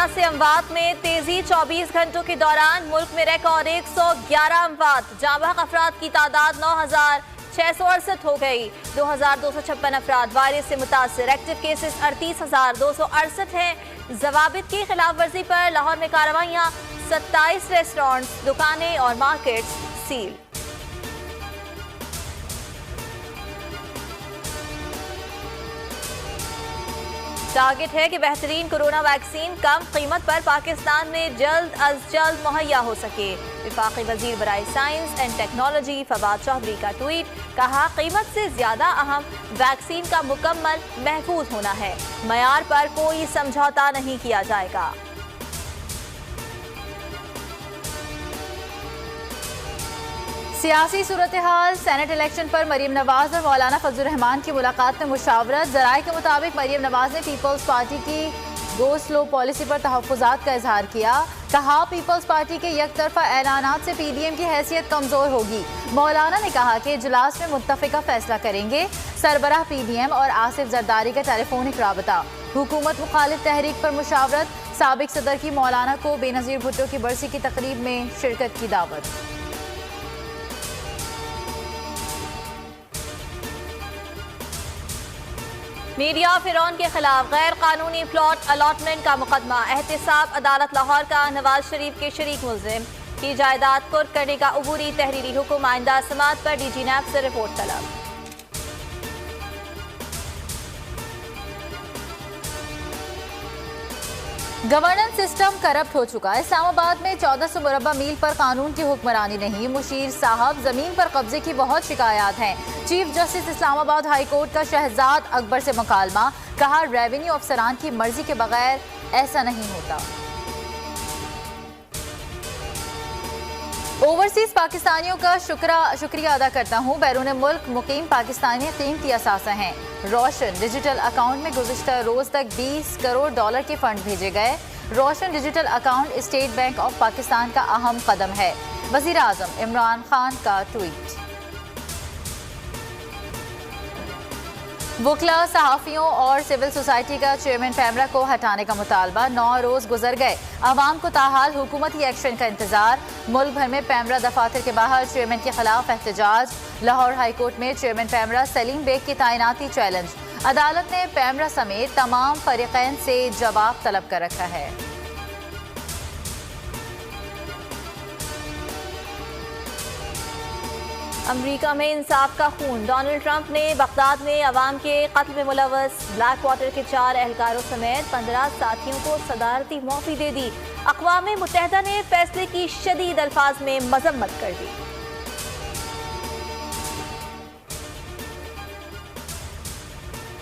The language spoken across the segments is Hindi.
कोरोना से अमवात में तेजी। 24 घंटों के दौरान मुल्क में रिकॉर्ड 111 अमवात। जाबाक अफराद की तादाद 9,668 हो गई। 2,256 अफराद वायरस से मुतासर। एक्टिव केसेस 38,268 हैं। जवाबित की खिलाफ वर्जी पर लाहौर में कार्रवाइयाँ। 27 रेस्टोरेंट्स, दुकानें और मार्केट्स सील। टारगेट है कि बेहतरीन कोरोना वैक्सीन कम कीमत पर पाकिस्तान में जल्द अज जल्द मुहैया हो सके। वफाकी वजीर बराए science and technology Fawad Chaudhry का ट्वीट। कहा, कीमत से ज्यादा अहम वैक्सीन का मुकम्मल महफूज होना है। मयार पर कोई समझौता नहीं किया जाएगा। सियासी सूरत हाल। सेनेट इलेक्शन पर मरीम नवाज और मौलाना फजल रहमान की मुलाकात में मुशावरत। जराये के मुताबिक मरीम नवाज ने पीपल्स पार्टी की गो स्लो पॉलिसी पर तहफ़्फ़ुज़ात का इजहार किया। कहा, पीपल्स पार्टी के यकतरफा ऐलानात से पीडीएम की हैसियत कमजोर होगी। मौलाना ने कहा कि इजलास में मुत्तफ़िका फैसला करेंगे। सरबराह पीडीएम और आसिफ जरदारी का टेलीफोनिक राबता। हुकूमत मुखालिफ तहरीक पर मुशावरत। साबिक सदर की मौलाना को बेनज़ीर भुट्टो की बरसी की तकरीब में शिरकत की दावत। मीडिया फिरौन के खिलाफ गैर कानूनी प्लॉट अलॉटमेंट का मुकदमा। एहतिसाब अदालत लाहौर का नवाज शरीफ के शरीक मुलजिम की जायदाद कुर्क करने का अबूरी तहरीरी हुक्म। आइंदा समात पर डीजी नैब से रिपोर्ट तलब। गवर्नेंस सिस्टम करप्ट हो चुका है। इस्लामाबाद में 1400 मुरब्बा मील पर कानून की हुक्मरानी नहीं। मुशीर साहब, जमीन पर कब्जे की बहुत शिकायत हैं। Chief justice Islamabad high court का शहजाद अकबर से मुकालमा। कहा, रेवेन्यू अफसरान की मर्जी के बगैर ऐसा नहीं होता। ओवरसीज पाकिस्तानियों का शुक्रिया अदा करता हूँ। बैरून मुल्क मुकीम पाकिस्तानी कीमती असासा हैं। रोशन डिजिटल अकाउंट में गुज़िश्ता रोज तक 20 करोड़ डॉलर के फंड भेजे गए। Roshan digital account State Bank of Pakistan का अहम कदम है। वज़ीर आज़म इमरान खान का ट्वीट। वकला, सहाफ़ियों और सिविल सोसाइटी का चेयरमैन पैमरा को हटाने का मुतालबा। 9 रोज गुजर गए, आवाम को ताहाल हुकूमती एक्शन का इंतजार। मुल्क भर में पैमरा दफातर के बाहर चेयरमैन के खिलाफ एहतजाज। लाहौर हाई कोर्ट में चेयरमैन पैमरा सलीम बेग की तैनाती चैलेंज। अदालत ने पैमरा समेत तमाम फरीक़ैन से जवाब तलब कर रखा है। अमरीका में इंसाफ का खून। डोनाल्ड ट्रंप ने बगदाद में अवाम के कत्ल में मुलव्वस ब्लैक वाटर के 4 एहलकारों समेत 15 साथियों को सदारती माफी दे दी। अक़वाम मुत्तहिदा ने फैसले की शदीद अल्फाज में मजम्मत कर दी।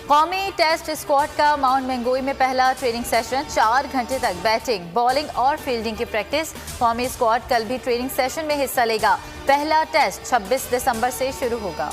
कौमी टेस्ट स्क्वाड का माउंट मैंगोई में पहला ट्रेनिंग सेशन। 4 घंटे तक बैटिंग, बॉलिंग और फील्डिंग की प्रैक्टिस। कौमी स्क्वाड कल भी ट्रेनिंग सेशन में हिस्सा लेगा। पहला टेस्ट 26 दिसंबर से शुरू होगा।